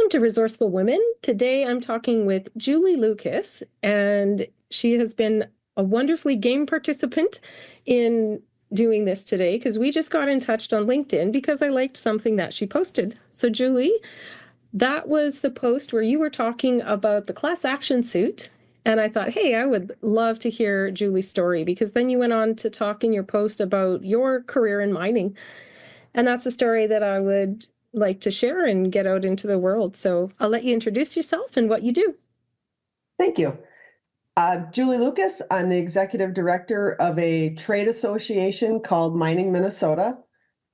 Welcome to Resourceful Women. Today I'm talking with Julie Lucas, and she has been a wonderfully game participant in doing this today because we just got in touch on LinkedIn because I liked something that she posted. So, Julie, that was the post where you were talking about the class action suit. And I thought, hey, I would love to hear Julie's story because then you went on to talk in your post about your career in mining. And that's a story that I would like to share and get out into the world. So I'll let you introduce yourself and what you do. Thank you. Julie Lucas, I'm the executive director of a trade association called Mining Minnesota.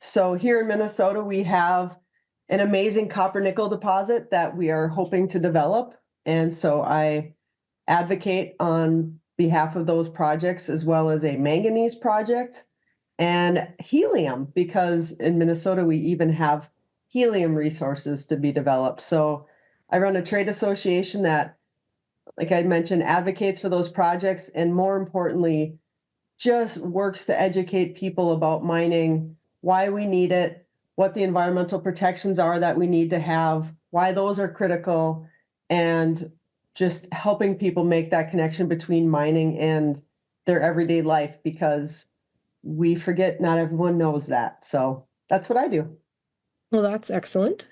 So here in Minnesota, we have an amazing copper nickel deposit that we are hoping to develop. And so I advocate on behalf of those projects as well as a manganese project and helium, because in Minnesota, we even have helium resources to be developed. So I run a trade association that, like I mentioned, advocates for those projects and, more importantly, just works to educate people about mining, why we need it, what the environmental protections are that we need to have, why those are critical, and just helping people make that connection between mining and their everyday life, because we forget not everyone knows that. So that's what I do. Well, that's excellent.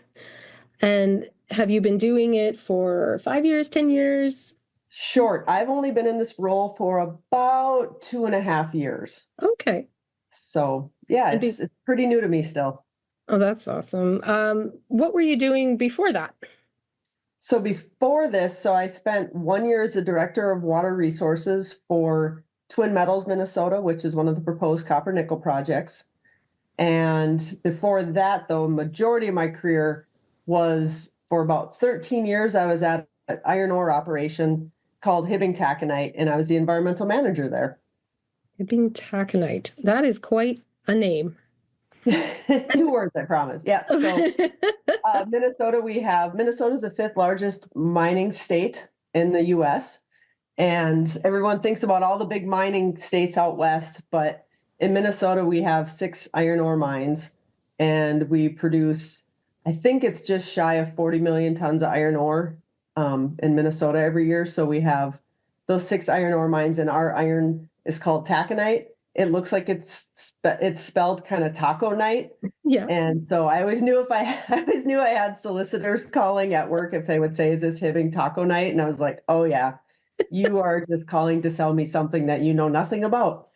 And have you been doing it for 5 years, 10 years? Short. I've only been in this role for about 2.5 years. Okay. So yeah, it's pretty new to me still. Oh, that's awesome. What were you doing before that? So before this, I spent 1 year as the director of water resources for Twin Metals, Minnesota, which is one of the proposed copper nickel projects. And before that, though, majority of my career was for about 13 years, I was at an iron ore operation called Hibbing Taconite, and I was the environmental manager there. Hibbing Taconite. That is quite a name. 2 words, I promise. Yeah. So Minnesota's the 5th largest mining state in the U.S. And everyone thinks about all the big mining states out west, but in Minnesota, we have 6 iron ore mines, and we produce, I think it's just shy of 40 million tons of iron ore in Minnesota every year. So we have those 6 iron ore mines, and our iron is called taconite. It looks like it's spelled kind of taco night. Yeah. And so I always knew I always knew I had solicitors calling at work if they would say, "Is this Hibbing taco night?" And I was like, "Oh yeah, you are just calling to sell me something that you know nothing about."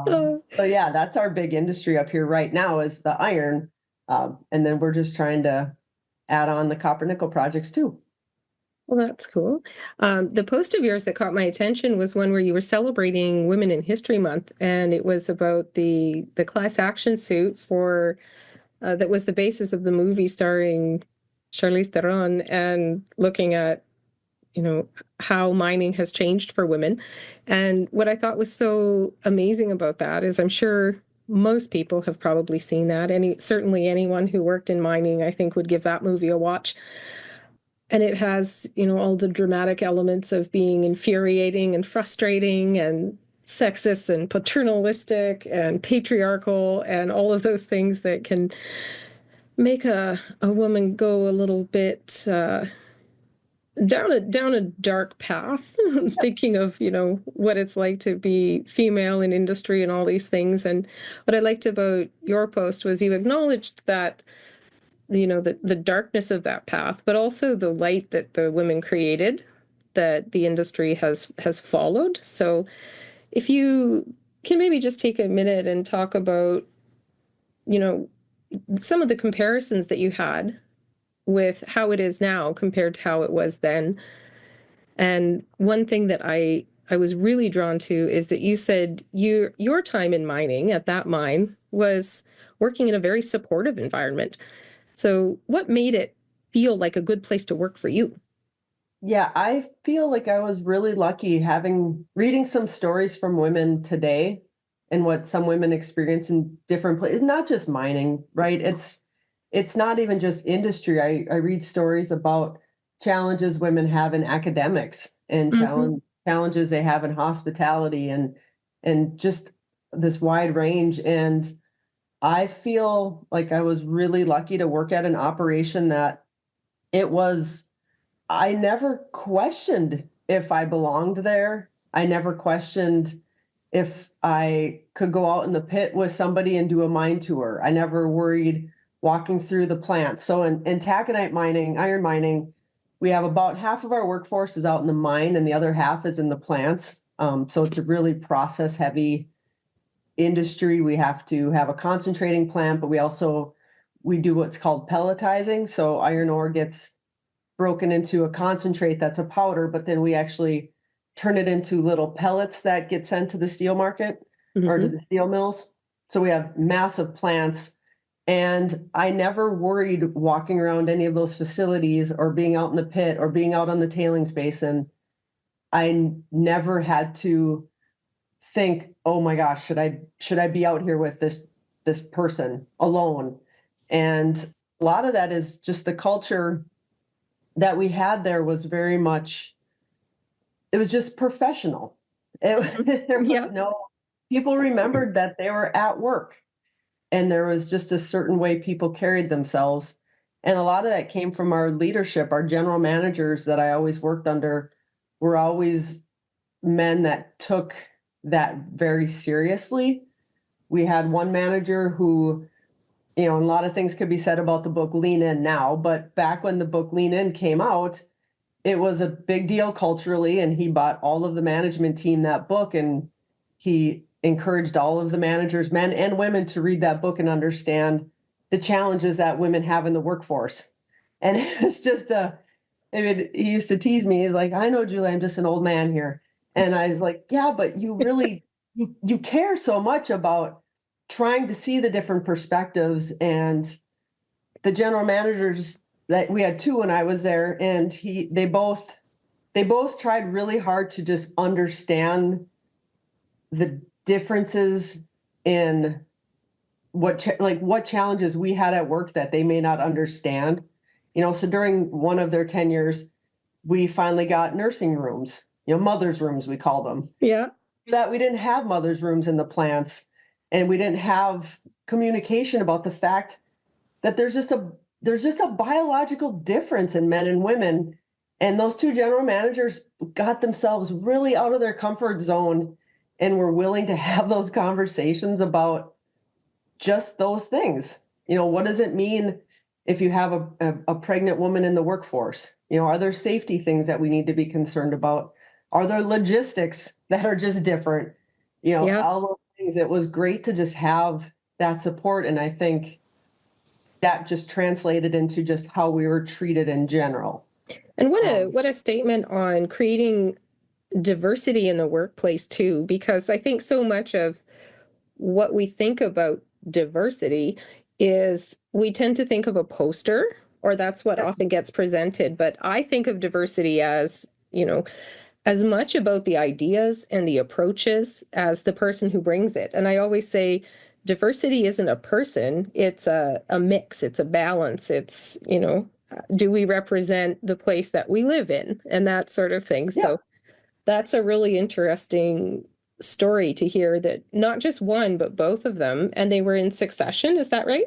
So yeah, that's our big industry up here right now is the iron. And then we're just trying to add on the copper nickel projects too. Well, that's cool. The post of yours that caught my attention was one where you were celebrating Women in History Month, and it was about the class action suit for that was the basis of the movie starring Charlize Theron, and looking at how mining has changed for women. And what I thought was so amazing about that is I'm sure most people have probably seen that. Certainly anyone who worked in mining, I think, would give that movie a watch. And it has, all the dramatic elements of being infuriating and frustrating and sexist and paternalistic and patriarchal and all of those things that can make a woman go a little bit down a dark path, thinking of, what it's like to be female in industry and all these things. And what I liked about your post was you acknowledged that the darkness of that path, but also the light that the women created, that the industry has followed. So if you can maybe just take a minute and talk about, some of the comparisons that you had with how it is now compared to how it was then. And one thing that I was really drawn to is that you said your time in mining at that mine was working in a very supportive environment. So what made it feel like a good place to work for you? Yeah, I feel like I was really lucky reading some stories from women today and what some women experience in different places, not just mining, right? It's not even just industry. I read stories about challenges women have in academics and challenges they have in hospitality and just this wide range. And I feel like I was really lucky to work at an operation that it was, I never questioned if I belonged there. I never questioned if I could go out in the pit with somebody and do a mine tour. I never worried walking through the plant. So in taconite mining, iron mining, we have about half of our workforce is out in the mine and the other half is in the plants. So it's a really process heavy industry. We have to have a concentrating plant, but we do what's called pelletizing. So iron ore gets broken into a concentrate that's a powder, but then we actually turn it into little pellets that get sent to the steel market or to Hmm. the steel mills. So we have massive plants. And I never worried walking around any of those facilities or being out in the pit or being out on the tailings basin. I never had to think, oh my gosh, should I be out here with this person alone? And a lot of that is just the culture that we had there was very much, it was just professional. There Yeah. was no, people remembered that they were at work and there was just a certain way people carried themselves. And a lot of that came from our leadership. Our general managers that I always worked under were always men that took that very seriously. We had one manager who, and a lot of things could be said about the book Lean In now, but back when the book Lean In came out, it was a big deal culturally, and he bought all of the management team that book, and he encouraged all of the managers, men and women, to read that book and understand the challenges that women have in the workforce. And it's just I mean, he used to tease me. He's like, I know, Julie, I'm just an old man here. And I was like, yeah, but you really, you care so much about trying to see the different perspectives. And the general managers that we had two when I was there, and they both tried really hard to just understand the differences in what challenges we had at work that they may not understand. So during one of their tenures, we finally got nursing rooms, mothers' rooms, we call them. Yeah. That we didn't have mothers' rooms in the plants, and we didn't have communication about the fact that there's just a biological difference in men and women. And those two general managers got themselves really out of their comfort zone and were willing to have those conversations about just those things. What does it mean if you have a pregnant woman in the workforce? Are there safety things that we need to be concerned about? Are there logistics that are just different? Yeah. All those things. It was great to just have that support. And I think that just translated into just how we were treated in general. And what a Um, what a statement on creating diversity in the workplace too, because I think so much of what we think about diversity is we tend to think of a poster, or that's what often gets presented. But I think of diversity as, as much about the ideas and the approaches as the person who brings it. And I always say diversity isn't a person, it's a mix, it's a balance. It's, do we represent the place that we live in and that sort of thing. yeah, So that's a really interesting story to hear that not just one, but both of them, and they were in succession. Is that right?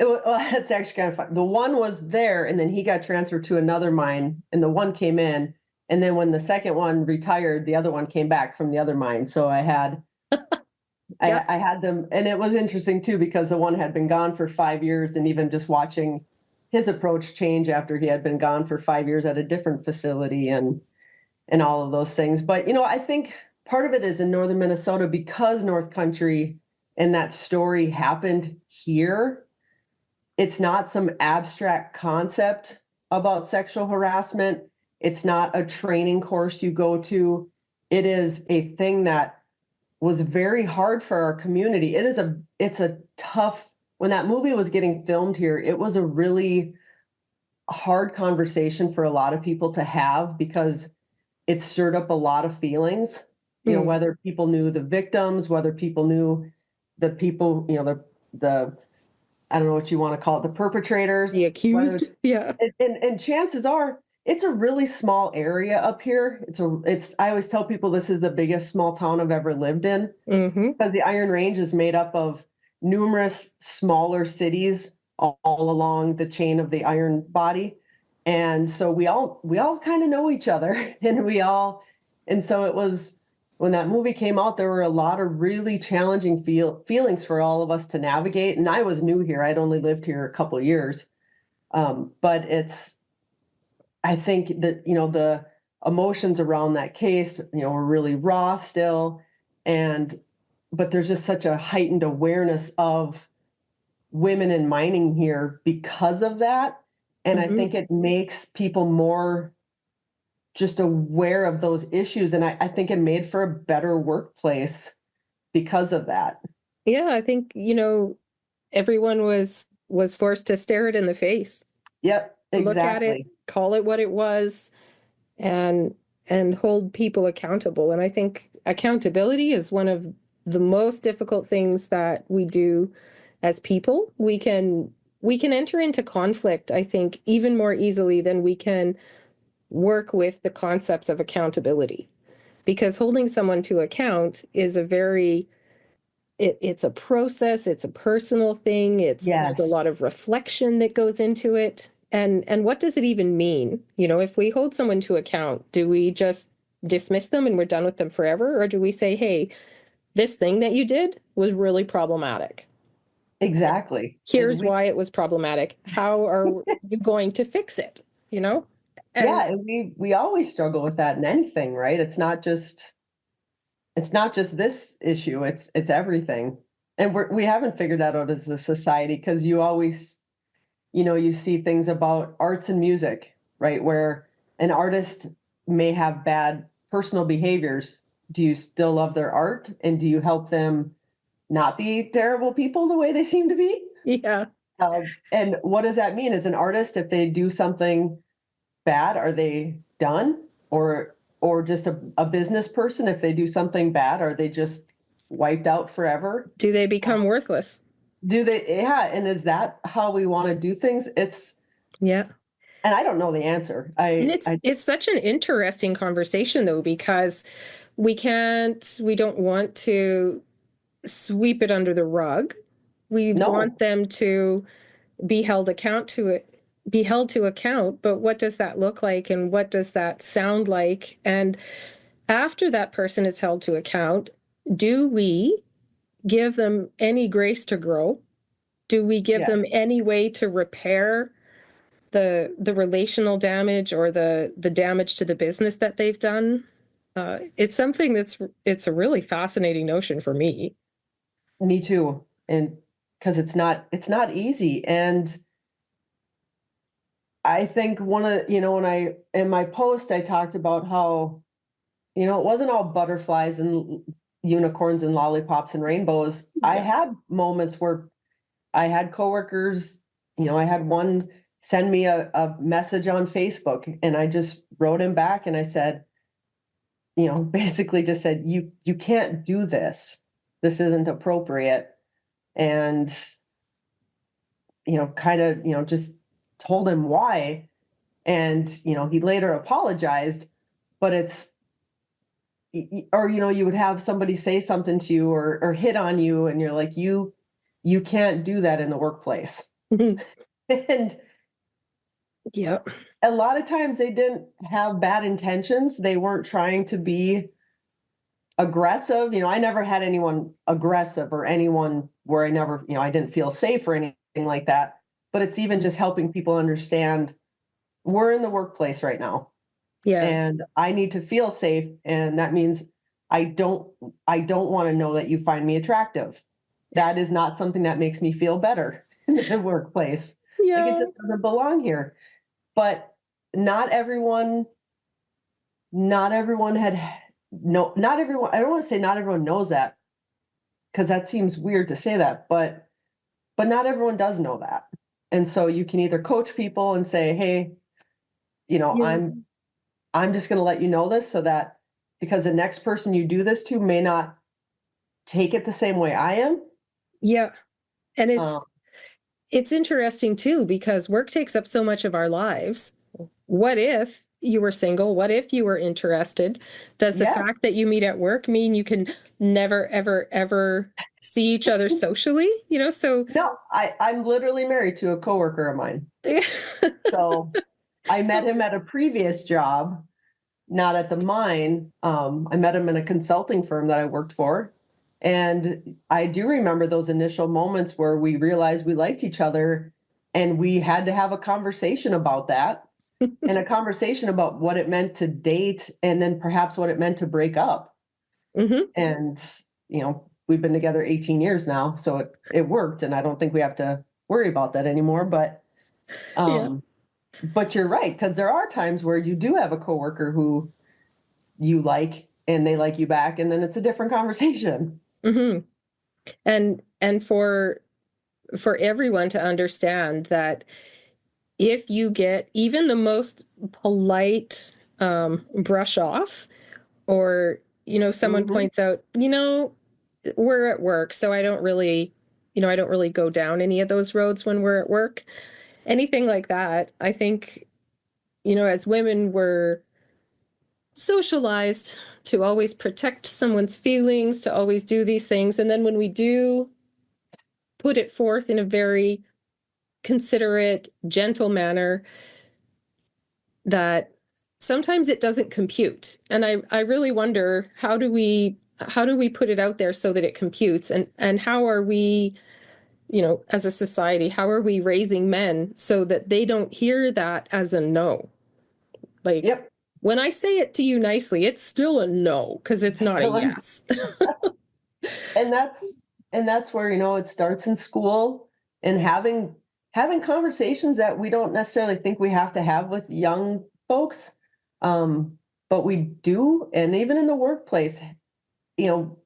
well, that's actually kind of fun. The one was there, and then he got transferred to another mine, and the one came in. And then when the second one retired, the other one came back from the other mine. So I had Yeah. I had them, and it was interesting too because the one had been gone for 5 years, and even just watching his approach change after he had been gone for 5 years at a different facility and all of those things. But I think part of it is in northern Minnesota because North Country and that story happened here. It's not some abstract concept about sexual harassment. It's not a training course you go to. It is a thing that was very hard for our community. It's a tough, when that movie was getting filmed here, it was a really hard conversation for a lot of people to have because it stirred up a lot of feelings, Mm. whether people knew the victims, whether people knew the people, the I don't know what you want to call it, the perpetrators, The whether, accused. Yeah. and chances are it's a really small area up here. I always tell people this is the biggest small town I've ever lived in Hmm. because the Iron Range is made up of numerous smaller cities all along the chain of the iron body. And so we all kind of know each other and so it was when that movie came out, there were a lot of really challenging feelings for all of us to navigate. And I was new here. I'd only lived here a couple years. But I think that, the emotions around that case, were really raw still. But there's just such a heightened awareness of women in mining here because of that. And I Mhm. think it makes people more just aware of those issues. And I think it made for a better workplace because of that. Yeah, I think, everyone was forced to stare it in the face, Yep, look at it, exactly. call it what it was, and hold people accountable. And I think accountability is one of the most difficult things that we do as people. We can enter into conflict, I think, even more easily than we can work with the concepts of accountability. Because holding someone to account is a very it's a process, it's a personal thing, there's a Yes, lot of reflection that goes into it. And what does it even mean? If we hold someone to account, do we just dismiss them and we're done with them forever? Or do we say, hey, this thing that you did was really problematic. exactly. And Here's why it was problematic. How are you going to fix it? You know? And yeah, and we always struggle with that in anything, right? It's not just this issue, it's everything. And we haven't figured that out as a society because you always, you see things about arts and music, right? Where an artist may have bad personal behaviors. Do you still love their art? And do you help them not be terrible people the way they seem to be? yeah. And what does that mean as an artist? If they do something bad, are they done? Or just a business person, if they do something bad, are they just wiped out forever? Do they become worthless? Do they? Yeah. And is that how we want to do things? Yeah. And I don't know the answer. And I, it's I it's such an interesting conversation though, because we don't want to sweep it under the rug. We want no, them to be be held to account, but what does that look like and what does that sound like? And after that person is held to account, do we give them any grace to grow? Do we give yeah, them any way to repair the relational damage or the damage to the business that they've done? It's something it's a really fascinating notion for me. me too. And because it's not easy. And I think when I in my post I talked about how it wasn't all butterflies and unicorns and lollipops and rainbows. I Yeah. had moments where I had coworkers, I had one send me a message on Facebook and I just wrote him back and I said, basically just said, you can't do this. This isn't appropriate. And, kind of, just told him why. And, he later apologized, but or, you would have somebody say something to you or hit on you and you're like, you can't do that in the workplace. And Yeah. a lot of times they didn't have bad intentions. They weren't trying to be aggressive. I never had anyone aggressive or anyone where I didn't feel safe or anything like that. But it's even just helping people understand we're in the workplace right now Yeah. and I need to feel safe. And that means I don't, I don't want to know that you find me attractive. That is not something that makes me feel better in the workplace. Like it Yeah. just doesn't belong here. But not everyone not everyone had no not everyone I don't want to say not everyone knows that because that seems weird to say that, but not everyone does know that. And so you can either coach people and say, hey, you know Yeah. i'm i'm just going to let you know this so that because the next person you do this to may not take it the same way I am. Yeah. And um, it's interesting too because work takes up so much of our lives. What if you were single? What if you were interested? Does the yeah, fact that you meet at work mean you can never, ever, ever see each other socially? So no, I'm literally married to a coworker of mine, so I met him at a previous job, not at the mine. I met him in a consulting firm that I worked for. And I do remember those initial moments where we realized we liked each other and we had to have a conversation about that and a conversation about what it meant to date and then perhaps what it meant to break up. Hmm. And, we've been together 18 years now, so it worked. And I don't think we have to worry about that anymore. Yeah. Um, but you're right, because there are times where you do have a coworker who you like and they like you back, and then it's a different conversation. Hmm. And for everyone to understand that if you get even the most polite brush off, or someone Hmm. points out, we're at work, so I don't really go down any of those roads when we're at work, anything like that. I think, as women, we're socialized to always protect someone's feelings, to always do these things. And then when we do put it forth in a very considerate, gentle manner, that sometimes it doesn't compute. And I really wonder, how do we put it out there so that it computes? And how are we, as a society, how are we raising men so that they don't hear that as a no? Like, Yep. when I say it to you nicely, it's still a no because it's not a Still, yes. and that's where, it starts in school and having conversations that we don't necessarily think we have to have with young folks. Um, but we do. And even in the workplace, you know,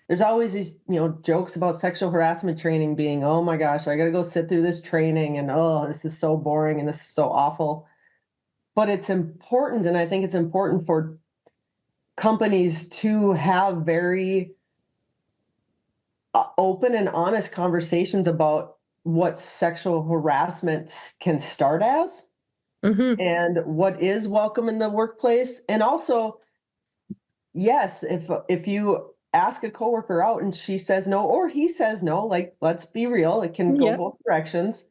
there's always these, jokes about sexual harassment training being, oh my gosh, I got to go sit through this training and oh, this is so boring and this is so awful. But it's important. And I think it's important for companies to have very open and honest conversations about what sexual harassment can start as Hmm. and what is welcome in the workplace. And also, yes, if you ask a coworker out and she says no or he says no, like let's be real, it can go Yeah. both directions,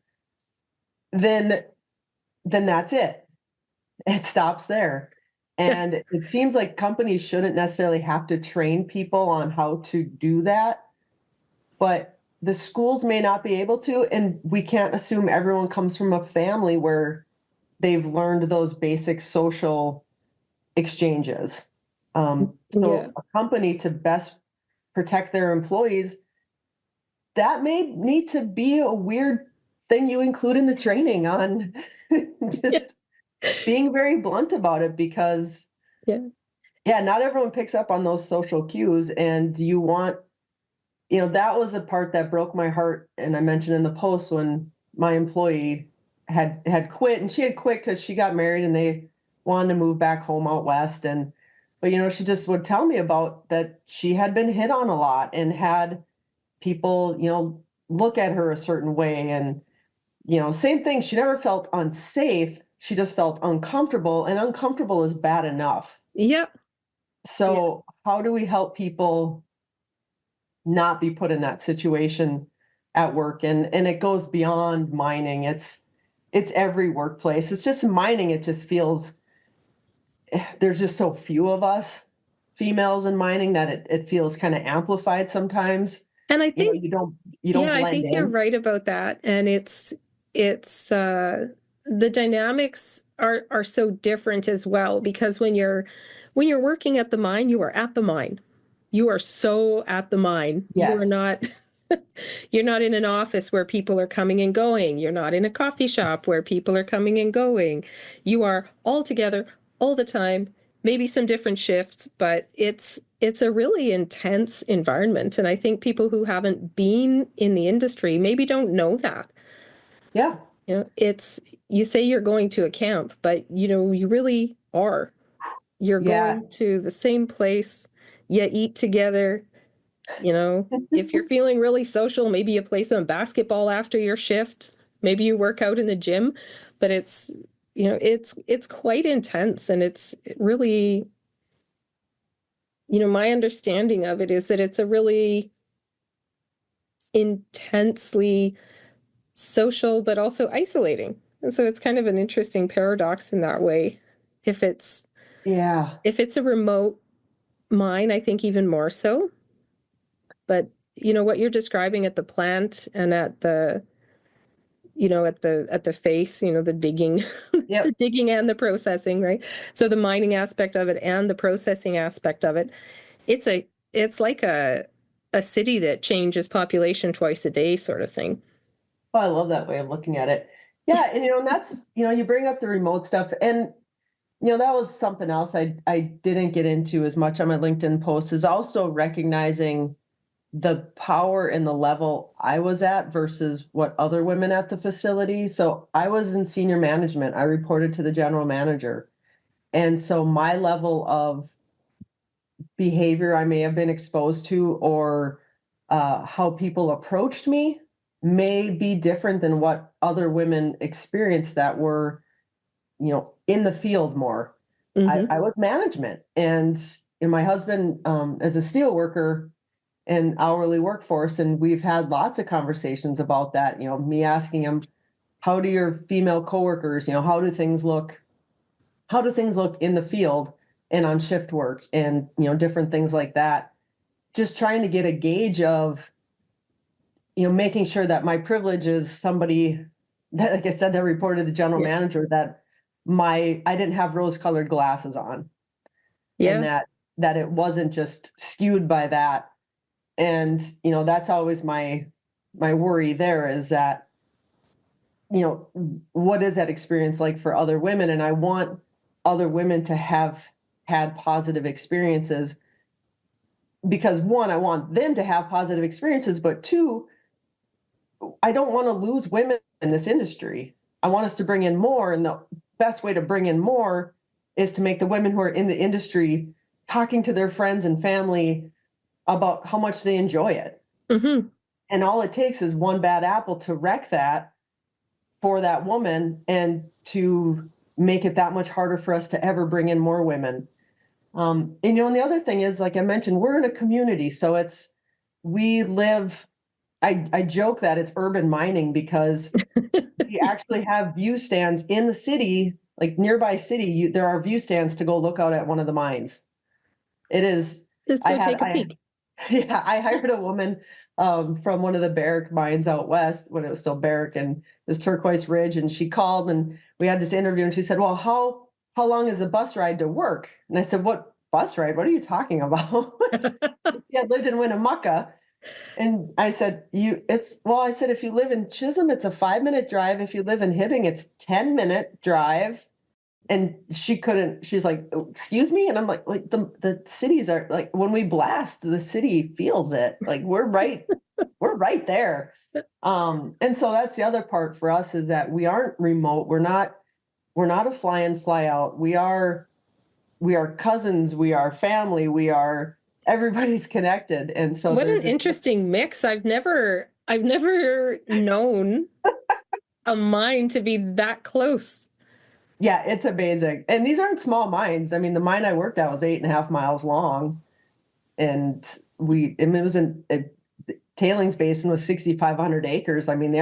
then that's it. It stops there. And it seems like companies shouldn't necessarily have to train people on how to do that, but the schools may not be able to, and we can't assume everyone comes from a family where they've learned those basic social exchanges. Yeah. So a company to best protect their employees, that may need to be a weird thing you include in the training on Yeah. just being very blunt about it because Yeah. yeah, not everyone picks up on those social cues and you want, that was a part that broke my heart. And I mentioned in the post when my employee had quit, and she had quit because she got married and they wanted to move back home out west. But she just would tell me about that she had been hit on a lot and had people, look at her a certain way. And, same thing. She never felt unsafe. She just felt uncomfortable, and uncomfortable is bad enough. Yeah. Yeah. So how do we help people not be put in that situation at work? And it goes beyond mining. It's every workplace. It's just mining. It just feels there's just so few of us females in mining that it feels kind of amplified sometimes. And I think, You don't yeah, I blend think you're in. right about that. And it's the dynamics are so different as well, because when you're working at the mine, you are at the mine. You are so at the mine. You are Yes. not you're not in an office where people are coming and going. You're not in a coffee shop where people are coming and going. You are all together all the time, maybe some different shifts, but it's a really intense environment. And I think people who haven't been in the industry maybe don't know that. Yeah. It's you say you're going to a camp, but you really are. You're Yeah. going to the same place, you eat together, if you're feeling really social, maybe you play some basketball after your shift, maybe you work out in the gym, but it's quite intense, and it's really, my understanding of it is that it's a really intensely social but also isolating And so it's kind of an interesting paradox in that way. If it's Yeah. if it's a remote mine, I think even more so. But what you're describing at the plant and at the at the face, the digging, the Yep. digging and the processing, right? So the mining aspect of it and the processing aspect of it, it's like a city that changes population twice a day sort of thing. Oh, I love that way of looking at it. Yeah, and that's, you bring up the remote stuff, and that was something else I didn't get into as much on my LinkedIn post, is also recognizing the power and the level I was at versus what other women at the facility. So I was in senior management. I reported to the general manager. And so my level of behavior I may have been exposed to, or how people approached me, may be different than what other women experienced that were, in the field more. Hmm. I was management, and my husband, as a steel worker and hourly workforce, and we've had lots of conversations about that. Me asking him, how do your female coworkers, how do things look in the field and on shift work, and different things like that. Just trying to get a gauge of, making sure that my privilege is somebody that, like I said, that reported to the general Yeah. manager that I didn't have rose-colored glasses on, and Yeah. that it wasn't just skewed by that. And that's always my worry there, is that, what is that experience like for other women? And I want other women to have had positive experiences, because one, I want them to have positive experiences, but two, I don't want to lose women in this industry. I want us to bring in more, and the best way to bring in more is to make the women who are in the industry talking to their friends and family about how much they enjoy it. Hmm. And all it takes is one bad apple to wreck that for that woman, and to make it that much harder for us to ever bring in more women. And the other thing is, like I mentioned, we're in a community. So we live, I joke that it's urban mining, because we actually have view stands in the city, like nearby city. There are view stands to go look out at one of the mines. It is, Just I go had, take a I peek. Yeah, I hired a woman from one of the Barrick mines out west when it was still Barrick, and it was Turquoise Ridge. And she called, and we had this interview, and she said, "Well, how long is a bus ride to work?" And I said, "What bus ride? What are you talking about?" She had lived in Winnemucca, and I said, I said, if you live in Chisholm, it's a 5-minute drive. If you live in Hibbing, it's 10-minute drive. And she's like, excuse me? And I'm like the cities are like, when we blast, the city feels it. Like we're right there. And so that's the other part for us, is that we aren't remote. We're not a fly in, fly out. We are cousins, we are family, everybody's connected. And so What an there's interesting mix. I've never known a mine to be that close. yeah, it's amazing. And these aren't small mines. I mean, the mine I worked at was 8.5 miles long, and it was a tailings basin with 6,500 acres. I mean,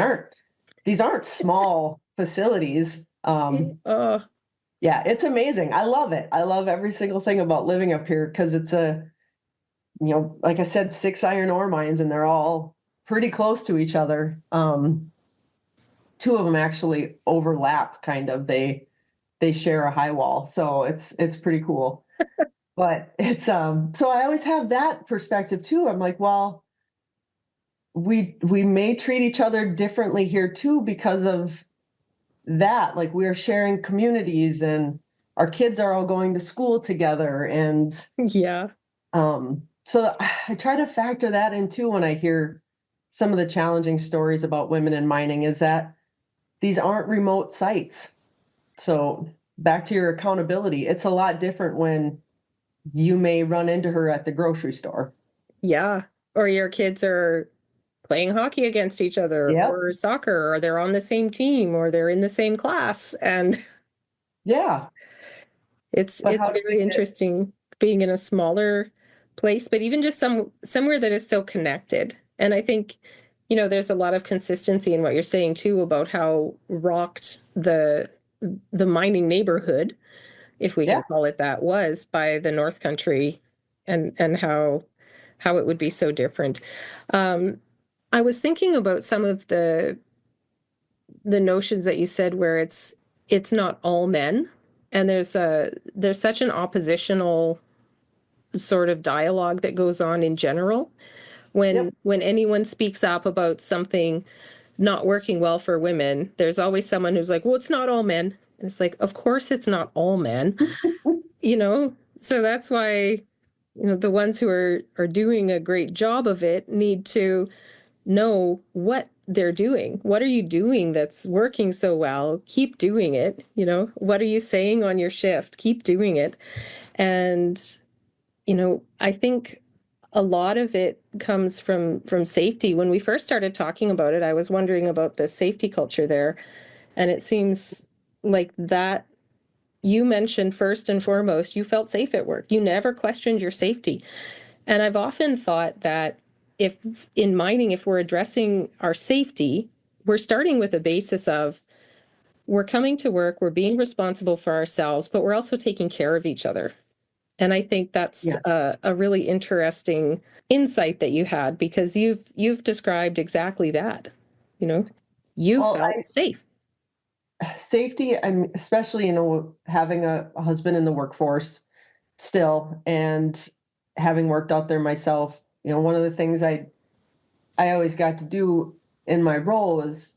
these aren't small facilities. Oh, Yeah, it's amazing. I love it. I love every single thing about living up here, because it's like I said, 6 iron ore mines, and they're all pretty close to each other. Two of them actually overlap, kind of. They share a high wall, so it's pretty cool. But it's so I always have that perspective too. I'm like, well, we may treat each other differently here too, because of that. Like, we are sharing communities, and our kids are all going to school together. And yeah. so I try to factor that in too when I hear some of the challenging stories about women in mining, is that these aren't remote sites. So back to your accountability, it's a lot different when you may run into her at the grocery store. Yeah. Or your kids are playing hockey against each other Yep. or soccer, or they're on the same team or they're in the same class. And Yeah. it's But it's how do very we get, interesting being in a smaller place, but even just somewhere that is still connected. And I think, there's a lot of consistency in what you're saying too about how rocked the mining neighborhood, if we Yeah. can call it that, was by the North Country, and how it would be so different. Um, I was thinking about some of the notions that you said where it's not all men, and there's such an oppositional sort of dialogue that goes on in general Yep. when anyone speaks up about something not working well for women. There's always someone who's like, well, it's not all men. And it's like, of course it's not all men, so that's why the ones who are doing a great job of it need to know what they're doing. What are you doing that's working so well? Keep doing it. What are you saying on your shift? Keep doing it. And I think a lot of it comes from safety. When we first started talking about it, I was wondering about the safety culture there, and it seems like that you mentioned first and foremost, you felt safe at work. You never questioned your safety. And I've often thought that if in mining, if we're addressing our safety, we're starting with a basis of we're coming to work, we're being responsible for ourselves, but we're also taking care of each other. And I think that's Yeah. a really interesting insight that you had, because you've described exactly that. You know, you Well, felt safe. safety, I'm especially, having a husband in the workforce still, and having worked out there myself, one of the things I always got to do in my role is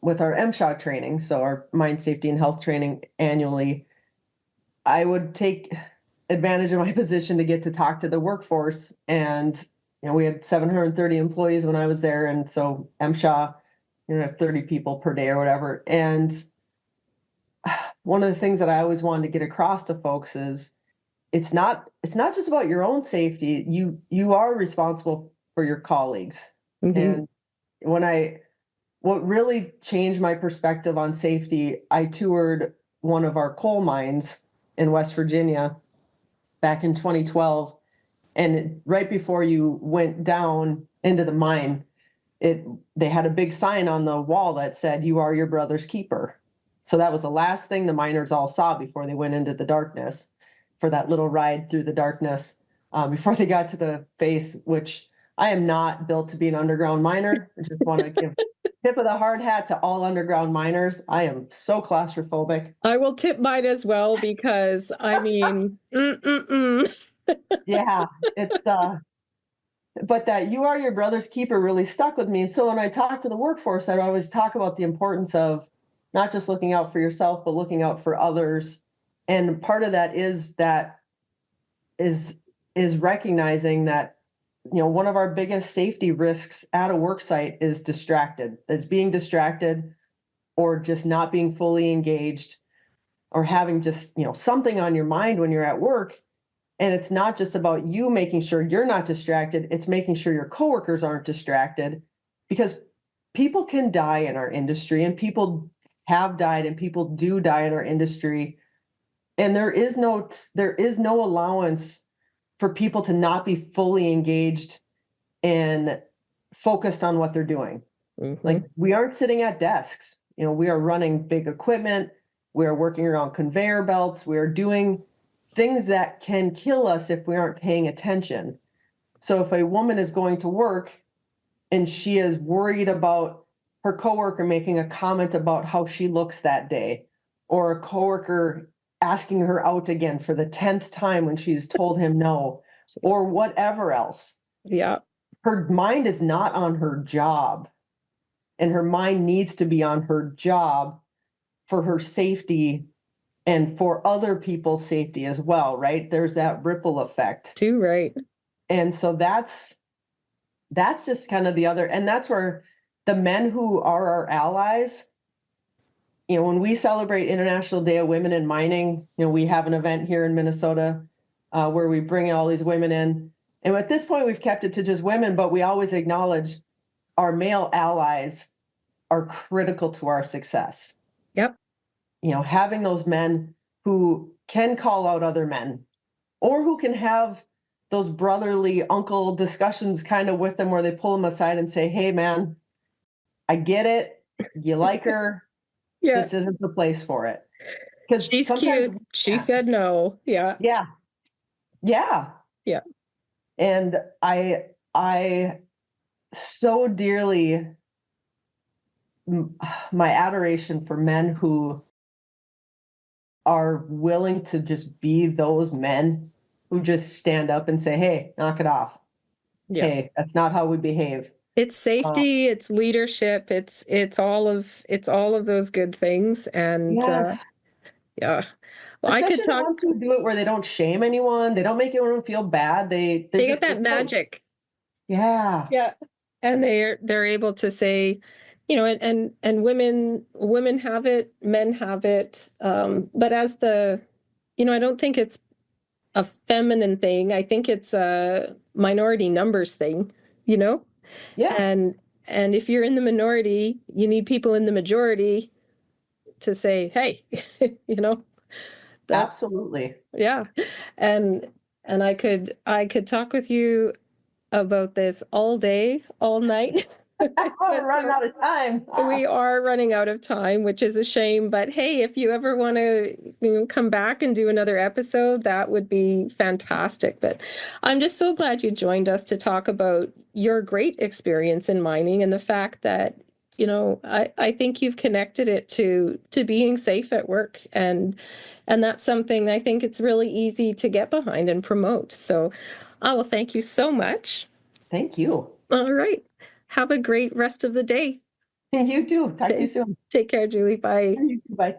with our MSHA training, so our mine safety and health training annually, I would take advantage of my position to get to talk to the workforce. And, we had 730 employees when I was there. And so MSHA, have 30 people per day or whatever. And one of the things that I always wanted to get across to folks is it's not just about your own safety. You are responsible for your colleagues. Mm-hmm. And what really changed my perspective on safety, I toured one of our coal mines in West Virginia back in 2012. And right before you went down into the mine, they had a big sign on the wall that said, "You are your brother's keeper." So that was the last thing the miners all saw before they went into the darkness for that little ride through the darkness, before they got to the face, which I am not built to be an underground miner. I just want to give tip of the hard hat to all underground miners. I am so claustrophobic. I will tip mine as well, because I mean, Yeah, it's but that "you are your brother's keeper" really stuck with me. And so when I talk to the workforce, I always talk about the importance of not just looking out for yourself, but looking out for others. And part of that is is recognizing that, one of our biggest safety risks at a work site is being distracted, or just not being fully engaged, or having just, something on your mind when you're at work. And it's not just about you making sure you're not distracted, it's making sure your coworkers aren't distracted, because people can die in our industry, and people have died, and people do die in our industry. And there is no allowance for people to not be fully engaged and focused on what they're doing. mm-hmm. Like, we aren't sitting at desks. We are running big equipment. We are working around conveyor belts. We are doing things that can kill us if we aren't paying attention. So if a woman is going to work and she is worried about her coworker making a comment about how she looks that day, or a coworker asking her out again for the 10th time when she's told him no, or whatever else, Yeah. her mind is not on her job, and her mind needs to be on her job for her safety and for other people's safety as well, right? There's that ripple effect. Too right. And so that's just kind of the other, and that's where the men who are our allies, when we celebrate International Day of Women in Mining, we have an event here in Minnesota where we bring all these women in. And at this point, we've kept it to just women, but we always acknowledge our male allies are critical to our success. Yep. Having those men who can call out other men, or who can have those brotherly uncle discussions kind of with them, where they pull them aside and say, "Hey, man, I get it. You like her. Yeah. This isn't the place for it. Because She's sometimes, cute. She said no. Yeah. yeah, yeah. Yeah. And I so dearly, my adoration for men who are willing to just be those men who just stand up and say, hey, knock it off. Yeah. Hey, that's not how we behave. It's safety, it's leadership, it's all of those good things. And Yes. yeah. Well, I could Especially the talk. ones who do it where they don't shame anyone. They don't make anyone feel bad. They're They got just, that magic. yeah, Yeah. And they're able to say, and women have it, men have it. But as I don't think it's a feminine thing. I think it's a minority numbers thing, you know? yeah, And if you're in the minority, you need people in the majority to say, hey, you know, that's absolutely. yeah. And I could talk with you about this all day, all night. We're running So out of time. we are running out of time, which is a shame. But hey, if you ever want to, come back and do another episode, that would be fantastic. But I'm just so glad you joined us to talk about your great experience in mining and the fact that, I think you've connected it to being safe at work, and that's something I think it's really easy to get behind and promote. So, well, thank you so much. Thank you. All right. Have a great rest of the day. You too. Talk to you soon. Take care, Julie. Bye. You too. Bye.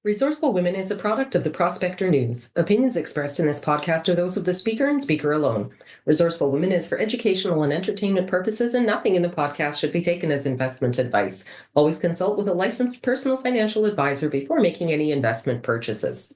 Resourceful Women is a product of the Prospector News. Opinions expressed in this podcast are those of the speaker and speaker alone. Resourceful Women is for educational and entertainment purposes, and nothing in the podcast should be taken as investment advice. Always consult with a licensed personal financial advisor before making any investment purchases.